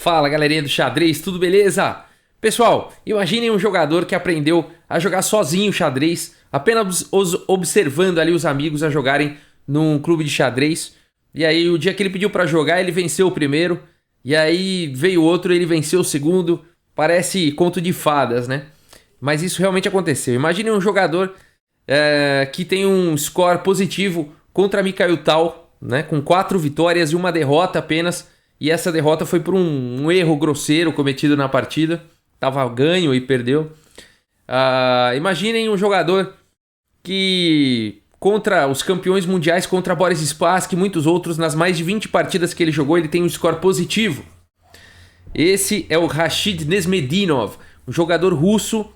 Fala galerinha do xadrez, tudo beleza? Pessoal, imaginem um jogador que aprendeu a jogar sozinho xadrez, apenas observando ali os amigos a jogarem num clube de xadrez. E aí o dia que ele pediu pra jogar, ele venceu o primeiro, e aí veio outro, ele venceu o segundo. Parece conto de fadas, né? Mas isso realmente aconteceu. Imaginem um jogador que tem um score positivo contra Mikhail Tal, né? Com 4 vitórias e uma derrota apenas. E essa derrota foi por um erro grosseiro cometido na partida. Tava ganho e perdeu. Imaginem um jogador que contra os campeões mundiais, contra Boris Spassky e muitos outros, nas mais de 20 partidas que ele jogou, ele tem um score positivo. Esse é o Rashid Nesmedinov, um jogador russo,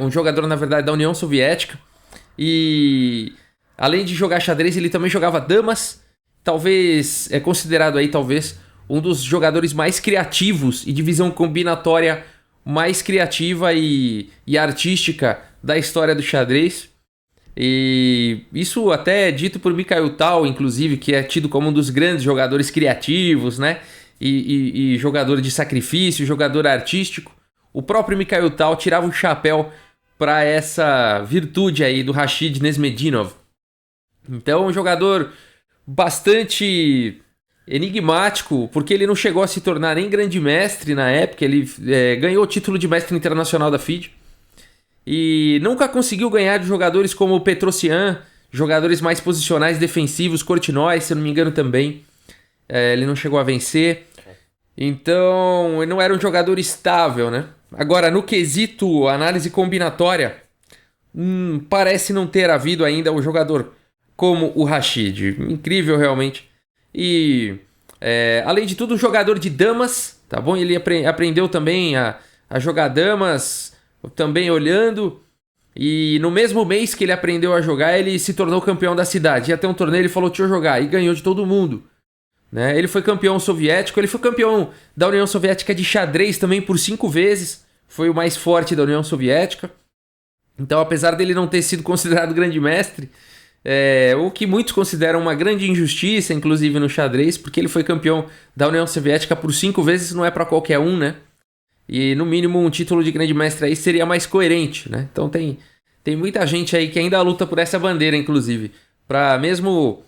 um jogador, na verdade, da União Soviética. E além de jogar xadrez, ele também jogava damas. Talvez, é considerado aí, talvez, um dos jogadores mais criativos e de visão combinatória mais criativa e artística da história do xadrez. E isso até é dito por Mikhail Tal, inclusive, que é tido como um dos grandes jogadores criativos, né? E jogador de sacrifício, jogador artístico. O próprio Mikhail Tal tirava o chapéu para essa virtude aí do Rashid Nesmedinov. Então, um jogador bastante enigmático, porque ele não chegou a se tornar nem grande mestre na época. Ele ganhou o título de mestre internacional da FIDE e nunca conseguiu ganhar de jogadores como o Petrosian, jogadores mais posicionais defensivos, Korchnoi, se eu não me engano também. Ele não chegou a vencer. Então, ele não era um jogador estável, né? Agora, no quesito análise combinatória, parece não ter havido ainda um jogador como o Rashid. Incrível, realmente. E, além de tudo, um jogador de damas, tá bom? Ele aprendeu também a jogar damas, também olhando. E no mesmo mês que ele aprendeu a jogar, ele se tornou campeão da cidade. Ia ter um torneio, ele falou, deixa eu jogar. E ganhou de todo mundo. Né? Ele foi campeão soviético, ele foi campeão da União Soviética de xadrez também por 5 vezes. Foi o mais forte da União Soviética. Então, apesar dele não ter sido considerado grande mestre, o que muitos consideram uma grande injustiça, inclusive no xadrez, porque ele foi campeão da União Soviética por 5 vezes, não é para qualquer um, né? E no mínimo um título de grande mestre aí seria mais coerente, né? Então tem muita gente aí que ainda luta por essa bandeira, inclusive, para mesmo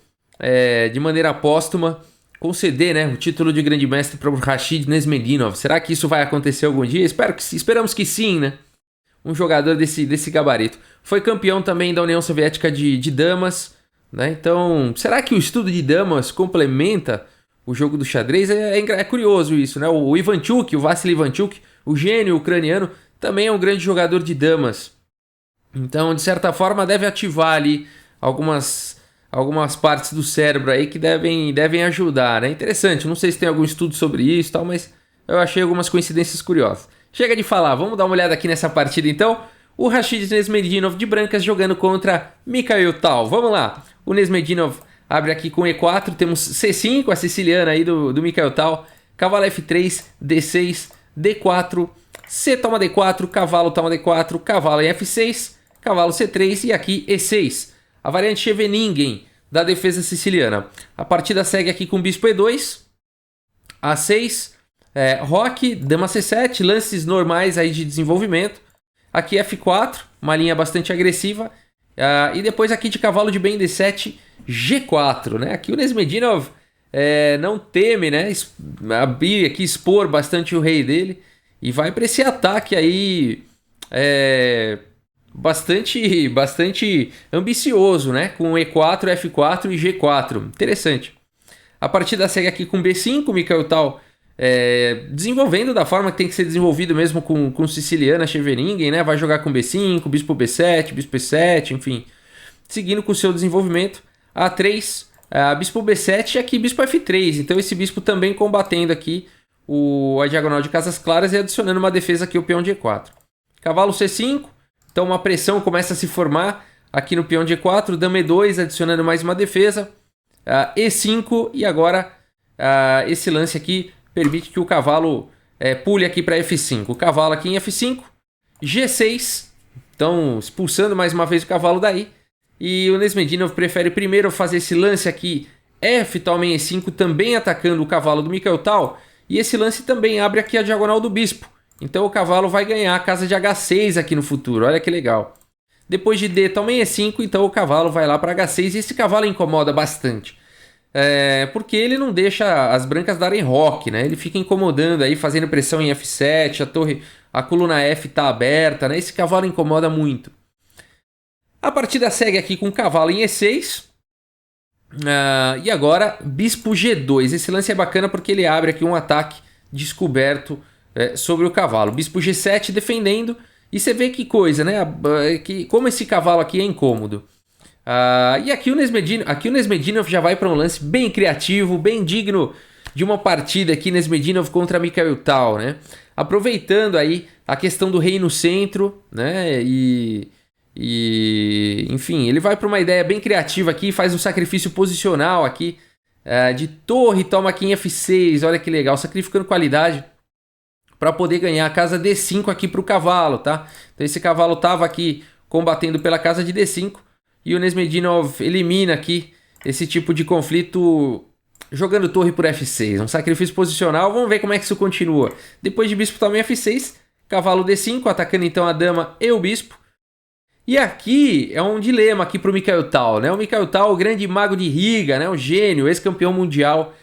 de maneira póstuma conceder, né, o título de grande mestre para o Rashid Nesmedinov. Será que isso vai acontecer algum dia? Esperamos que sim, né? Um jogador desse gabarito. Foi campeão também da União Soviética de damas, né? Então, será que o estudo de damas complementa o jogo do xadrez? É curioso isso, né? O Ivanchuk, o Vassily Ivanchuk, o gênio ucraniano, também é um grande jogador de damas. Então, de certa forma, deve ativar ali algumas partes do cérebro aí que devem ajudar, né? Interessante, não sei se tem algum estudo sobre isso e tal, mas eu achei algumas coincidências curiosas. Chega de falar, vamos dar uma olhada aqui nessa partida então. O Rashid Nesmedinov de brancas jogando contra Mikhail Tal. Vamos lá, o Nesmedinov abre aqui com E4, temos C5, a siciliana aí do Mikhail Tal. Cavalo F3, D6, D4, C toma D4, cavalo toma D4, cavalo em F6, cavalo C3 e aqui E6. A variante Scheveningen da defesa siciliana. A partida segue aqui com bispo E2, A6, roque, dama C7, lances normais aí de desenvolvimento. Aqui F4, uma linha bastante agressiva. E depois aqui de cavalo de bem D7, G4. Né? Aqui o Nesmedinov não teme, né, abrir aqui, expor bastante o rei dele. E vai para esse ataque aí bastante ambicioso, né? Com E4, F4 e G4. Interessante. A partida segue aqui com B5, Mikhail Tal desenvolvendo da forma que tem que ser desenvolvido mesmo com siciliana, Scheveningen, né? Vai jogar com B5, bispo B7, bispo E7, enfim. Seguindo com o seu desenvolvimento. A3, bispo B7 e aqui bispo F3. Então esse bispo também combatendo aqui a diagonal de casas claras e adicionando uma defesa aqui, o peão de E4. Cavalo C5. Então uma pressão começa a se formar aqui no peão de E4, dama E2, adicionando mais uma defesa, E5 e agora esse lance aqui permite que o cavalo pule aqui para F5. O cavalo aqui em F5, G6, então expulsando mais uma vez o cavalo daí. E o Nesmedinov prefere primeiro fazer esse lance aqui, F toma em E5, também atacando o cavalo do Mikhail Tal. E esse lance também abre aqui a diagonal do bispo. Então o cavalo vai ganhar a casa de H6 aqui no futuro, olha que legal. Depois de D toma em E5, então o cavalo vai lá para H6 e esse cavalo incomoda bastante. Porque ele não deixa as brancas darem roque, né? Ele fica incomodando aí, fazendo pressão em F7, a coluna F está aberta, né? Esse cavalo incomoda muito. A partida segue aqui com o cavalo em E6. E agora, bispo G2. Esse lance é bacana porque ele abre aqui um ataque descoberto sobre o cavalo. Bispo G7 defendendo. E você vê que coisa, né? Como esse cavalo aqui é incômodo. E aqui o Nesmedinov já vai para um lance bem criativo, bem digno de uma partida aqui, Nesmedinov contra Mikhail Tal, né? Aproveitando aí a questão do rei no centro, né? Enfim, ele vai para uma ideia bem criativa aqui, faz um sacrifício posicional aqui, de torre, toma aqui em F6, olha que legal, sacrificando qualidade para poder ganhar a casa D5 aqui para o cavalo, tá? Então esse cavalo estava aqui combatendo pela casa de D5 e o Nesmedinov elimina aqui esse tipo de conflito jogando torre por F6, um sacrifício posicional. Vamos ver como é que isso continua. Depois de bispo toma em F6, cavalo D5, atacando então a dama e o bispo. E aqui é um dilema aqui para o Mikhail Tal, né? O Mikhail Tal, o grande mago de Riga, né? O gênio, ex-campeão mundial,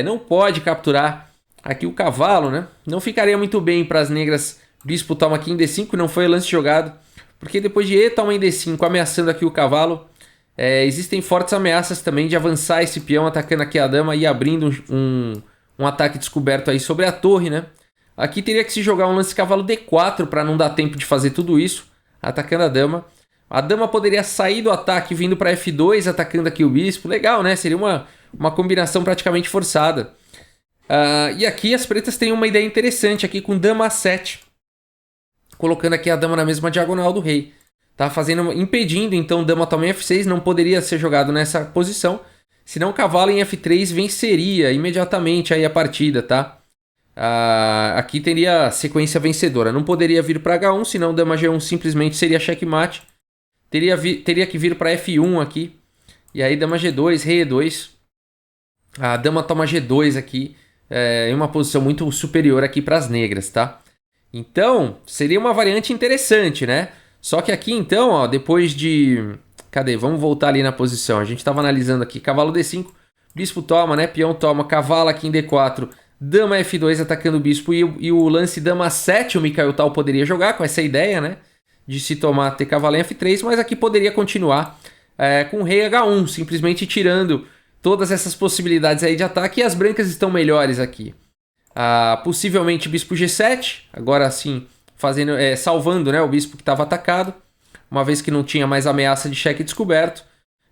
não pode capturar aqui o cavalo, né? Não ficaria muito bem para as negras. Bispo toma aqui em D5, não foi lance jogado, porque depois de E toma em D5, ameaçando aqui o cavalo, existem fortes ameaças também de avançar esse peão, atacando aqui a dama e abrindo um ataque descoberto aí sobre a torre, né? Aqui teria que se jogar um lance cavalo D4 para não dar tempo de fazer tudo isso, atacando a dama. A dama poderia sair do ataque vindo para F2, atacando aqui o bispo. Legal, né? Seria uma combinação praticamente forçada. E aqui as pretas têm uma ideia interessante aqui com dama A7. Colocando aqui a dama na mesma diagonal do rei. Tá impedindo, então, dama toma em F6. Não poderia ser jogado nessa posição. Senão cavalo em F3 venceria imediatamente aí a partida, tá? Aqui teria sequência vencedora. Não poderia vir para H1, senão dama G1 simplesmente seria checkmate. Teria que vir para F1 aqui. E aí dama G2, rei E2. A dama toma G2 aqui. Em uma posição muito superior aqui para as negras, tá? Então, seria uma variante interessante, né? Só que aqui então, ó, depois de... Cadê? Vamos voltar ali na posição. A gente estava analisando aqui. Cavalo D5, bispo toma, né? Peão toma, cavalo aqui em D4... Dama F2 atacando o bispo e o lance dama 7 o Mikhail Tal poderia jogar com essa ideia, né? De se tomar ter cavalo em F3, mas aqui poderia continuar com rei H1, simplesmente tirando todas essas possibilidades aí de ataque e as brancas estão melhores aqui. Possivelmente bispo G7, agora sim salvando, né, o bispo que estava atacado, uma vez que não tinha mais ameaça de cheque descoberto.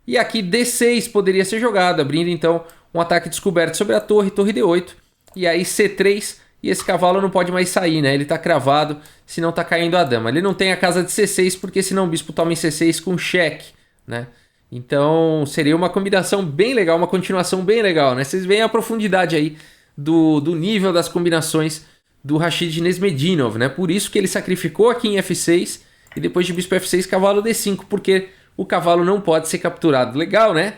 E aqui D6 poderia ser jogado, abrindo então um ataque descoberto sobre a torre D8. E aí C3, e esse cavalo não pode mais sair, né? Ele tá cravado, senão tá caindo a dama. Ele não tem a casa de C6, porque senão o bispo toma em C6 com cheque, né? Então seria uma combinação bem legal, uma continuação bem legal, né? Vocês veem a profundidade aí do nível das combinações do Rashid Nesmedinov, né? Por isso que ele sacrificou aqui em F6, e depois de bispo F6, cavalo D5, porque o cavalo não pode ser capturado. Legal, né?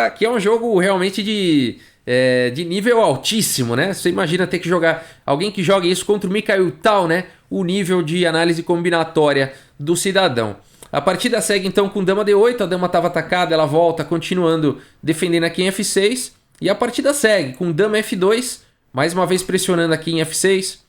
Aqui é um jogo realmente de nível altíssimo, né? Você imagina ter que jogar... Alguém que joga isso contra o Mikhail Tal, né? O nível de análise combinatória do cidadão. A partida segue então com dama D8. A dama estava atacada, ela volta, continuando defendendo aqui em F6. E a partida segue com dama F2. Mais uma vez pressionando aqui em F6.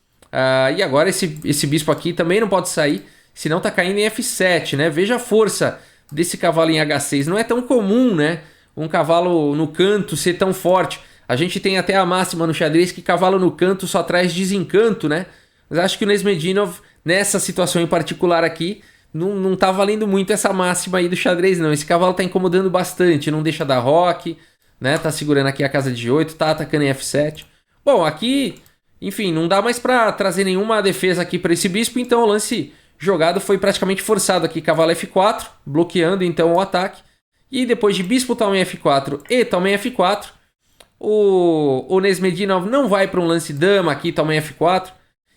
E agora esse bispo aqui também não pode sair, senão tá caindo em F7, né? Veja a força desse cavalo em H6. Não é tão comum, né? Um cavalo no canto ser tão forte. A gente tem até a máxima no xadrez que cavalo no canto só traz desencanto, né? Mas acho que o Nesmedinov, nessa situação em particular aqui, não tá valendo muito essa máxima aí do xadrez, não. Esse cavalo tá incomodando bastante, não deixa dar roque, né? Tá segurando aqui a casa de G8, tá atacando em F7. Bom, aqui, enfim, não dá mais pra trazer nenhuma defesa aqui pra esse bispo, então o lance jogado foi praticamente forçado aqui. Cavalo F4, bloqueando então o ataque. E depois de bispo toma em F4 e toma em F4, o Nesmedinov não vai para um lance dama aqui, toma em F4,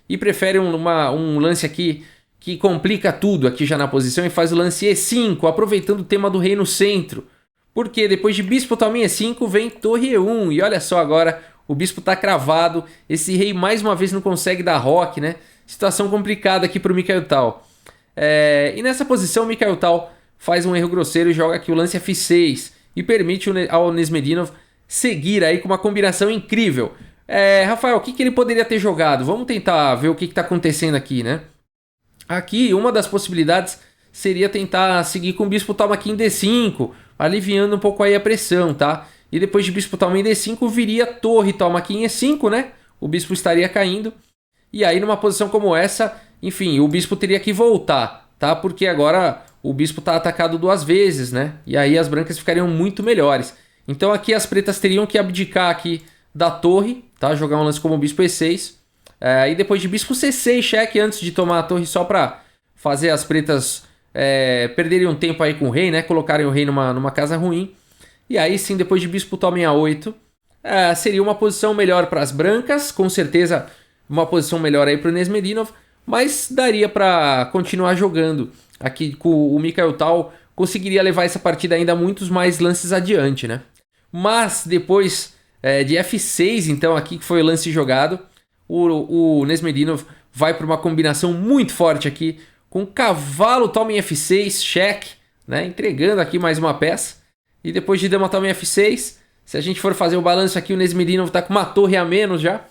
e prefere um lance aqui que complica tudo aqui já na posição e faz o lance E5, aproveitando o tema do rei no centro. Porque depois de bispo toma em E5 vem torre E1, e olha só agora O bispo tá cravado. Esse rei mais uma vez não consegue dar roque, né? Situação complicada aqui pro Mikhail Tal. E nessa posição o Mikhail Tal faz um erro grosseiro e joga aqui o lance F6. E permite ao Nesmedinov seguir aí com uma combinação incrível. Rafael, o que ele poderia ter jogado? Vamos tentar ver o que está acontecendo aqui, né? Aqui, uma das possibilidades seria tentar seguir com o bispo toma aqui em D5, aliviando um pouco aí a pressão, tá? E depois de bispo toma em D5, viria torre toma aqui em E5, né? O bispo estaria caindo. E aí, numa posição como essa, enfim, o bispo teria que voltar, tá? Porque agora o bispo está atacado 2 vezes, né? E aí as brancas ficariam muito melhores. Então aqui as pretas teriam que abdicar aqui da torre, tá? Jogar um lance como bispo E6. E depois de bispo C6, cheque antes de tomar a torre, só para fazer as pretas perderem um tempo aí com o rei, né? Colocarem o rei numa casa ruim. E aí sim, depois de bispo toma em A8, seria uma posição melhor para as brancas, com certeza uma posição melhor aí para o Nesmedinov, mas daria para continuar jogando. Aqui com o Mikhail Tal conseguiria levar essa partida ainda muitos mais lances adiante, né? Mas depois de F6, então aqui que foi o lance jogado, o Nesmedinov vai para uma combinação muito forte aqui, com cavalo toma em F6, cheque, né? Entregando aqui mais uma peça. E depois de dama toma em F6, se a gente for fazer o balanço aqui, o Nesmedinov está com uma torre a menos já.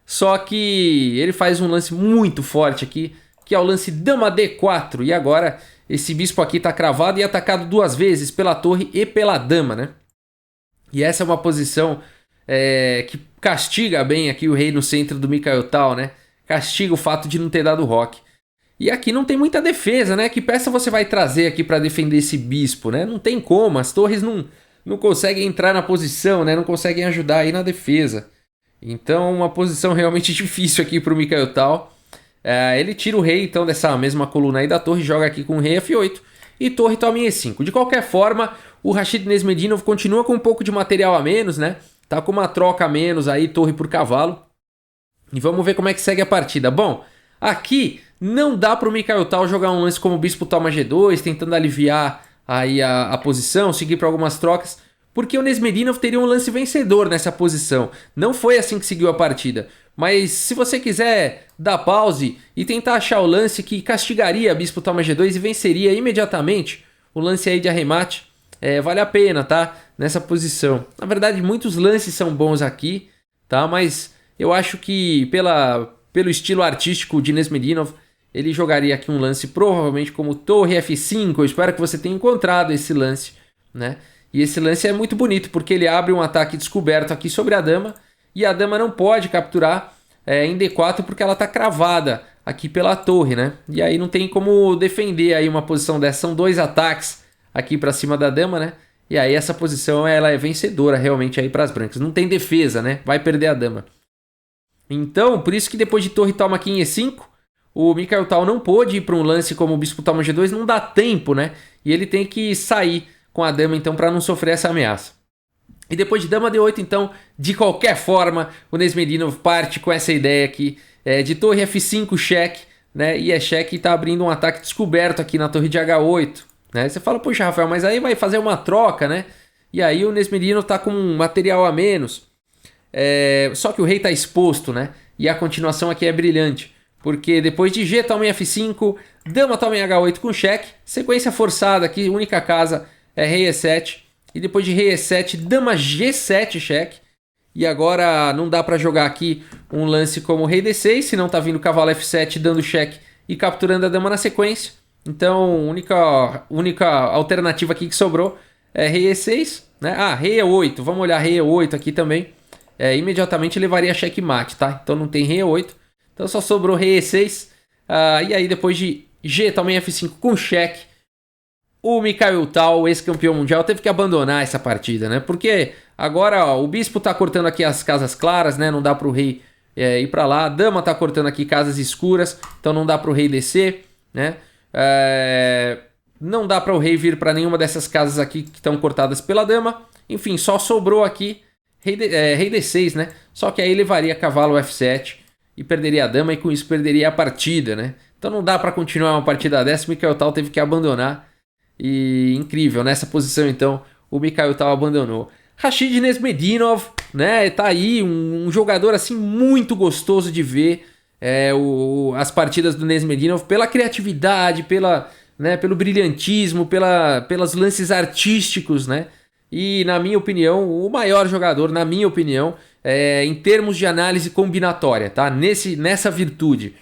Só que ele faz um lance muito forte aqui, que é o lance dama D4. E agora esse bispo aqui está cravado e atacado 2 vezes pela torre e pela dama, né? E essa é uma posição que castiga bem aqui o rei no centro do Mikhail Tal, né? Castiga o fato de não ter dado roque. E aqui não tem muita defesa, né? Que peça você vai trazer aqui para defender esse bispo, né? Não tem como, as torres não conseguem entrar na posição, né? Não conseguem ajudar aí na defesa. Então, uma posição realmente difícil aqui para o Mikhail Tal. Ele tira o rei, então, dessa mesma coluna aí da torre, joga aqui com o rei F8 e torre toma em E5. De qualquer forma, o Rashid Nesmedinov continua com um pouco de material a menos, né? Tá com uma troca a menos aí, torre por cavalo. E vamos ver como é que segue a partida. Bom, aqui não dá para o Mikhail Tal jogar um lance como bispo toma G2, tentando aliviar aí a posição, seguir para algumas trocas, porque o Nesmedinov teria um lance vencedor nessa posição. Não foi assim que seguiu a partida. Mas se você quiser dar pause e tentar achar o lance que castigaria bispo toma G2 e venceria imediatamente o lance aí de arremate, vale a pena, tá? Nessa posição. Na verdade, muitos lances são bons aqui, tá? Mas eu acho que pelo estilo artístico de Nesmedinov, ele jogaria aqui um lance provavelmente como torre F5. Eu espero que você tenha encontrado esse lance, né? E esse lance é muito bonito, porque ele abre um ataque descoberto aqui sobre a dama, e a dama não pode capturar em D4 porque ela está cravada aqui pela torre, né? E aí não tem como defender aí uma posição dessa. São 2 ataques aqui para cima da dama, né? E aí essa posição ela é vencedora realmente aí para as brancas. Não tem defesa, né? Vai perder a dama. Então, por isso que depois de torre toma aqui em E5, o Mikhail Tal não pôde ir para um lance como o bispo toma G2, não dá tempo, né? E ele tem que sair com a dama, então, para não sofrer essa ameaça. E depois de dama D8, então, de qualquer forma, o Nesmedinov parte com essa ideia aqui de torre F5, cheque, né? E cheque e tá abrindo um ataque descoberto aqui na torre de H8, né? Você fala, poxa, Rafael, mas aí vai fazer uma troca, né? E aí o Nesmedinov tá com um material a menos. Só que o rei tá exposto, né? E a continuação aqui é brilhante. Porque depois de G toma em F5, dama toma em H8 com cheque, sequência forçada aqui, única casa é rei E7. E depois de rei E7, dama G7 cheque. E agora não dá para jogar aqui um lance como rei D6, senão tá vindo cavalo F7 dando cheque e capturando a dama na sequência. Então, única alternativa aqui que sobrou é rei E6, né? Rei E8, vamos olhar rei E8 aqui também. Imediatamente levaria checkmate, tá? Então não tem rei E8. Então só sobrou rei E6. E aí depois de G também F5 com cheque, o Mikhail Tal, ex-campeão mundial, teve que abandonar essa partida, né? Porque agora o bispo tá cortando aqui as casas claras, né? Não dá pro rei ir para lá. A dama tá cortando aqui casas escuras, então não dá pro rei descer, né? Não dá para o rei vir para nenhuma dessas casas aqui que estão cortadas pela dama. Enfim, só sobrou aqui rei D6, né? Só que aí levaria cavalo F7 e perderia a dama e com isso perderia a partida, né? Então não dá para continuar uma partida dessa. O Mikhail Tal teve que abandonar. E incrível, nessa posição então o Mikhail Tal abandonou. Rashid Nesmedinov né? Tá aí um jogador assim muito gostoso de ver as partidas do Nesmedinov pela criatividade, pelo brilhantismo, pelos lances artísticos, né? E na minha opinião, o maior jogador, na minha opinião, em termos de análise combinatória, tá? Nessa virtude.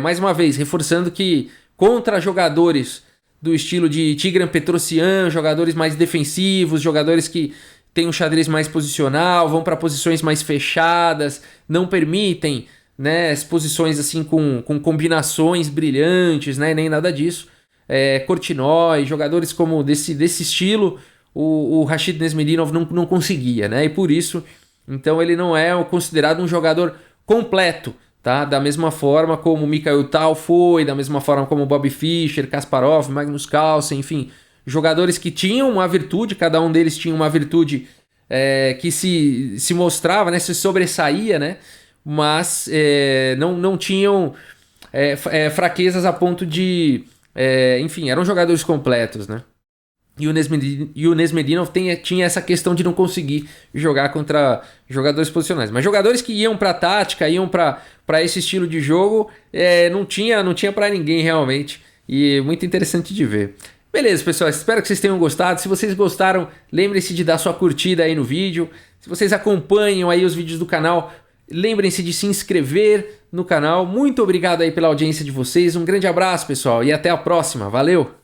Mais uma vez, reforçando que contra jogadores do estilo de Tigran Petrosyan, jogadores mais defensivos, jogadores que têm um xadrez mais posicional, vão para posições mais fechadas, não permitem, né, as posições assim com combinações brilhantes, né, nem nada disso. Korchnoi, jogadores como desse estilo, o Rashid Nesmedinov não conseguia, né? E por isso, então ele não é considerado um jogador completo, tá? Da mesma forma como Mikhail Tal foi, da mesma forma como Bobby Fischer, Kasparov, Magnus Carlsen, enfim, jogadores que tinham uma virtude, cada um deles tinha uma virtude que se mostrava, né? Se sobressaía, né? Mas não tinham fraquezas a ponto de... enfim, eram jogadores completos, né? E o Nesmedinov tinha essa questão de não conseguir jogar contra jogadores posicionais. Mas jogadores que iam para tática, iam para esse estilo de jogo, não tinha para ninguém realmente. E muito interessante de ver. Beleza, pessoal, espero que vocês tenham gostado. Se vocês gostaram, lembrem-se de dar sua curtida aí no vídeo. Se vocês acompanham aí os vídeos do canal, lembrem-se de se inscrever no canal. Muito obrigado aí pela audiência de vocês. Um grande abraço, pessoal, e até a próxima. Valeu!